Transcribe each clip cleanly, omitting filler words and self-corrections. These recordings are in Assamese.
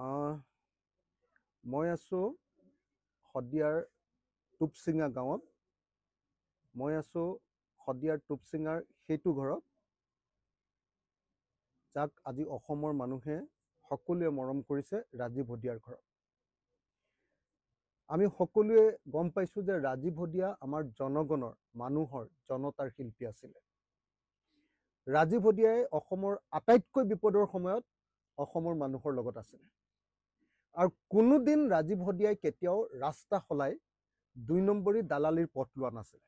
আহ, মই আছোঁ শদিয়াৰ টুপচিঙা গাঁৱত। মই আছোঁ শদিয়াৰ টুপচিঙাৰ সেইটো ঘৰত যাক আজি অসমৰ মানুহে সকলোৱে মৰম কৰিছে, ৰাজীৱ হদিয়াৰ ঘৰত। আমি সকলোৱে গম পাইছোঁ যে ৰাজীৱ হদিয়া আমাৰ জনগণৰ, মানুহৰ, জনতাৰ শিল্পী আছিলে। ৰাজীৱ হদিয়াই অসমৰ আটাইতকৈ বিপদৰ সময়ত অসমৰ মানুহৰ লগত আছিলে। আৰু কোনোদিন ৰাজীৱ হদিয়াই কেতিয়াও ৰাস্তা সলাই ২ নম্বৰী দালালিৰ পথ লোৱা নাছিলে।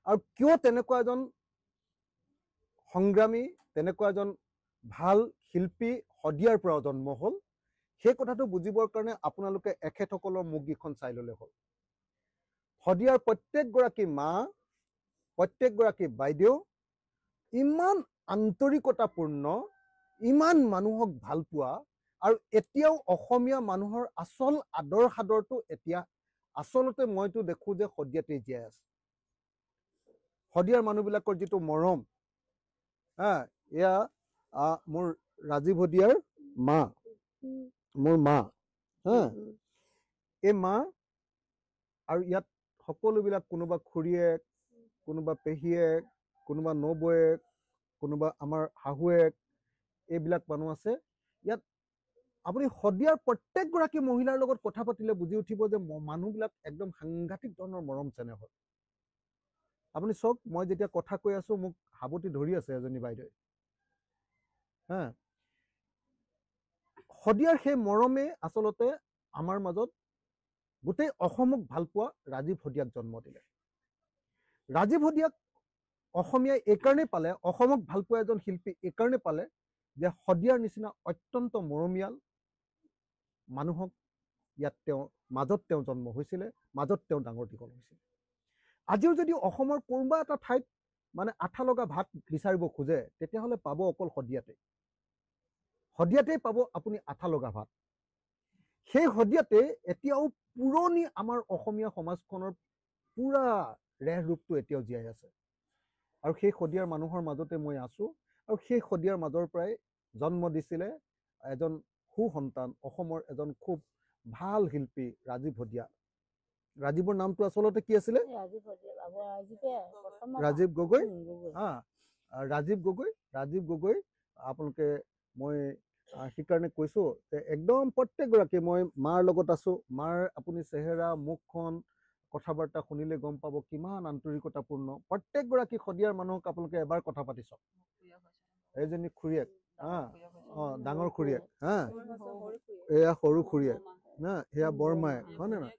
আৰু কিয় তেনেকুৱা এজন সংগ্ৰামী, তেনেকুৱা এজন ভাল শিল্পী শদিয়াৰ পৰা জন্ম হ'ল, সেই কথাটো বুজিবৰ কাৰণে আপোনালোকে এখেতসকলৰ মুখকেইখন চাই ল'লে হ'ল। শদিয়াৰ প্ৰত্যেকগৰাকী মা, প্ৰত্যেকগৰাকী বাইদেউ ইমান আন্তৰিকতাপূৰ্ণ, ইমান মানুহক ভাল পোৱা, আৰু এতিয়াও অসমীয়া মানুহৰ আচল আদৰ সাদৰটো এতিয়া আচলতে মইতো দেখোঁ যে শদিয়াতে জীয়াই আছে। শদিয়াৰ মানুহবিলাকৰ যিটো মৰম, এয়া মোৰ ৰাজীৱ হদিয়াৰ মা, মোৰ মা, এই মা, আৰু ইয়াত সকলোবিলাক কোনোবা খুৰীয়েক, কোনোবা পেহীয়েক, কোনোবা নবৌয়েক, কোনোবা আমাৰ শাহুৱেক, এইবিলাক মানুহ আছে। ইয়াত আপুনি শদিয়াৰ প্ৰত্যেকগৰাকী মহিলাৰ লগত কথা পাতিলে বুজি উঠিব যে মানুহবিলাক একদম সাংঘাতিক ধৰণৰ মৰম চেনেহ হয়। আপুনি চাওক, মই যেতিয়া কথা কৈ আছোঁ মোক সাৱটি ধৰি আছে এজনী বাইদেৱে। শদিয়াৰ সেই মৰমে আচলতে আমাৰ মাজত গোটেই অসমক ভাল পোৱা ৰাজীৱ হদিয়াক জন্ম দিলে। ৰাজীৱ হদিয়াক অসমীয়াই এইকাৰণেই পালে, অসমক ভাল পোৱা এজন শিল্পী এইকাৰণে পালে যে শদিয়াৰ নিচিনা অত্যন্ত মৰমীয়াল মানুহক ইয়াত মাজত তেওঁ জন্ম হৈছিলে, মাজত তেওঁ ডাঙৰ দীঘল হৈছিলে। আজিও যদি অসমৰ কোনোবা এটা ঠাইত মানে আঠা লগা ভাত বিচাৰিব খোজে, তেতিয়াহ'লে পাব অকল শদিয়াতে। শদিয়াতেই পাব আপুনি আঠা লগা ভাত। সেই শদিয়াতে এতিয়াও পুৰণি আমাৰ অসমীয়া সমাজখনৰ পুৰা ৰেহ ৰূপটো এতিয়াও জীয়াই আছে। আৰু সেই শদিয়াৰ মানুহৰ মাজতে মই আছোঁ, আৰু সেই শদিয়াৰ মাজৰ পৰাই জন্ম দিছিলে এজন সুসন্তান, অসমৰ এজন খুব ভাল শিল্পী ৰাজীৱ হদিয়া। ৰাজীৱৰ নামটো আচলতে কি আছিলে? ৰাজীৱ গগৈ। ৰাজীৱ গগৈ। ৰাজীৱ গগৈ আপোনালোকে, মই সেইকাৰণে কৈছোঁ যে একদম প্ৰত্যেকগৰাকী, মই মাৰ লগত আছোঁ, মাৰ আপুনি চেহেৰা, মুখখন, কথা বাৰ্তা শুনিলে গম পাব কিমান আন্তৰিকতাপূৰ্ণ। প্ৰত্যেকগৰাকী শদিয়াৰ মানুহক আপোনালোকে এবাৰ কথা পাতি চাওক। এইজনী খুৰীয়েক, ডাঙৰ খুৰীয়েক, এয়া সৰু খুৰীয়েক, সেয়া বৰমায়েক, হয় নে নহয়?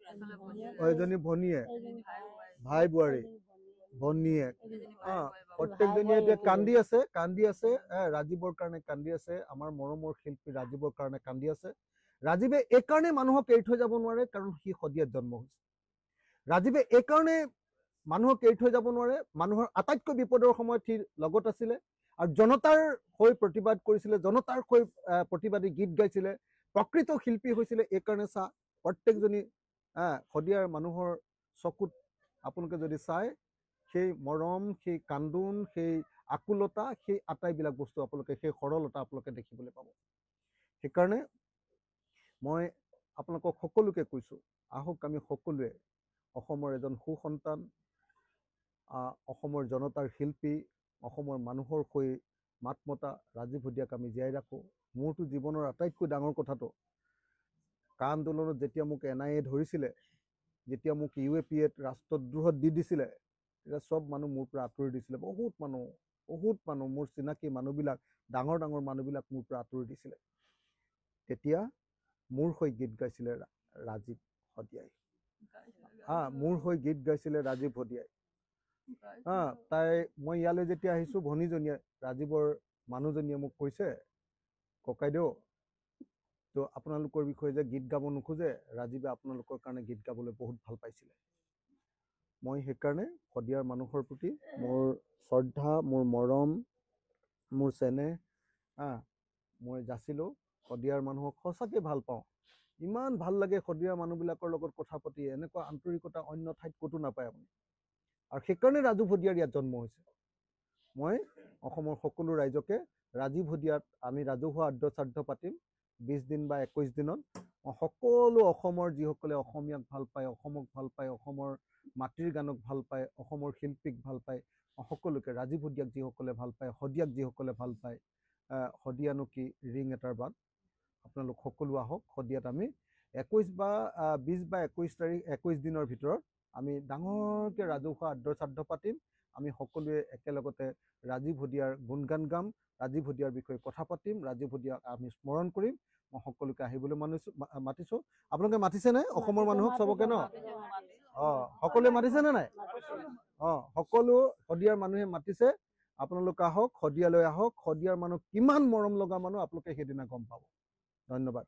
এজনী ভনীয়েক, ভাই বোৱাৰী, ভনীয়েক, প্ৰত্যেকজনীয়ে এতিয়া কান্দি আছে, ৰাজীৱৰ কাৰণে কান্দি আছে, আমাৰ মৰমৰ শিল্পী ৰাজীৱৰ কাৰণে কান্দি আছে। ৰাজীৱে এইকাৰণে মানুহক এৰি থৈ যাব নোৱাৰে, কাৰণ সি শদিয়াত জন্ম হৈছে। ৰাজীৱে এইকাৰণে মানুহক এৰি থৈ যাব নোৱাৰে, মানুহৰ আটাইতকৈ বিপদৰ সময়ত সি লগত আছিলে, আৰু জনতাৰ হৈ প্ৰতিবাদ কৰিছিলে, জনতাৰ হৈ প্ৰতিবাদী গীত গাইছিলে, প্ৰকৃত শিল্পী হৈছিলে। এইকাৰণে প্ৰত্যেকজনী শদিয়াৰ মানুহৰ চকুত আপোনালোকে যদি চায়, সেই মৰম, সেই কান্দোন, সেই আকুলতা, সেই আটাইবিলাক বস্তু আপোনালোকে, সেই সৰলতা আপোনালোকে দেখিবলৈ পাব। সেইকাৰণে মই আপোনালোকক সকলোকে কৈছোঁ, আহক আমি সকলোৱে অসমৰ এজন সুসন্তান, অসমৰ জনতাৰ শিল্পী, অসমৰ মানুহৰ হৈ মাত মতা ৰাজীৱ হদিয়াক আমি জীয়াই ৰাখোঁ। মোৰতো জীৱনৰ আটাইতকৈ ডাঙৰ কথাটো, কা আন্দোলনত যেতিয়া মোক NIA ধৰিছিলে, যেতিয়া মোক UAPAত ৰাষ্ট্ৰদ্ৰোহত দি দিছিলে, তেতিয়া চব মানুহ মোৰ পৰা আঁতৰি দিছিলে। বহুত মানুহ, মোৰ চিনাকি মানুহবিলাক, ডাঙৰ ডাঙৰ মানুহবিলাক মোৰ পৰা আঁতৰি দিছিলে। তেতিয়া মোৰ হৈ গীত গাইছিলে ৰাজীৱ হদিয়াই। মোৰ হৈ গীত গাইছিলে ৰাজীৱ হদিয়াই। মই ইয়ালৈ যেতিয়া আহিছোঁ, ভনীজনীয়ে, ৰাজীৱৰ মানুহজনীয়ে মোক কৈছে, ককাইদেউ, তো আপোনালোকৰ বিষয়ে যে গীত গাব নোখোজে, ৰাজীৱে আপোনালোকৰ কাৰণে গীত গাবলৈ বহুত ভাল পাইছিলে। মই সেইকাৰণে শদিয়াৰ মানুহৰ প্ৰতি মোৰ শ্ৰদ্ধা, মোৰ মৰম, মোৰ চেনেহ, মই যাচিলোঁ। শদিয়াৰ মানুহক সঁচাকৈ ভাল পাওঁ, ইমান ভাল লাগে শদিয়াৰ মানুহবিলাকৰ লগত কথা পাতি। এনেকুৱা আন্তৰিকতা অন্য ঠাইত ক'তো নাপায় আপুনি। আৰু সেইকাৰণে ৰাজীৱ হদিয়াৰ ইয়াত জন্ম হৈছে। মই অসমৰ সকলো ৰাইজকে ৰাজীৱ হদিয়াত আমি ৰাজহুৱা আদ্য শ্ৰাদ্ধ পাতিম, 20 দিন বা 21 দিনত সকলো অসমৰ যিসকলে অসমীয়াক ভাল পায়, অসমক ভাল পায়, অসমৰ মাটিৰ গানক ভাল পায়, অসমৰ শিল্পীক ভাল পায়, সকলোকে ৰাজীৱ শদিয়াক যিসকলে ভাল পায়, শদিয়াক যিসকলে ভাল পায়, শদিয়ানো কি ৰিং এটাৰ বাট, আপোনালোক সকলো আহক। শদিয়াত আমি 21 বা 20 বা 21 দিনৰ ভিতৰত আমি ডাঙৰকৈ ৰাজহুৱা আদ্য শ্ৰাদ্ধ পাতিম। আমি সকলোৱে একেলগতে ৰাজীৱ শদিয়াৰ গুণগান গাম, ৰাজীৱ শদিয়াৰ বিষয়ে কথা পাতিম, ৰাজীৱ শদিয়াক আমি স্মৰণ কৰিম। মই সকলোকে আহিবলৈ মাতিছোঁ। আপোনালোকে মাতিছেনে অসমৰ মানুহক চবকে ন? সকলোৱে মাতিছেনে নাই? সকলো শদিয়াৰ মানুহে মাতিছে। আপোনালোক আহক, শদিয়ালৈ আহক। শদিয়াৰ মানুহ কিমান মৰম লগা মানুহ আপোনালোকে সেইদিনা গম পাব। ধন্যবাদ।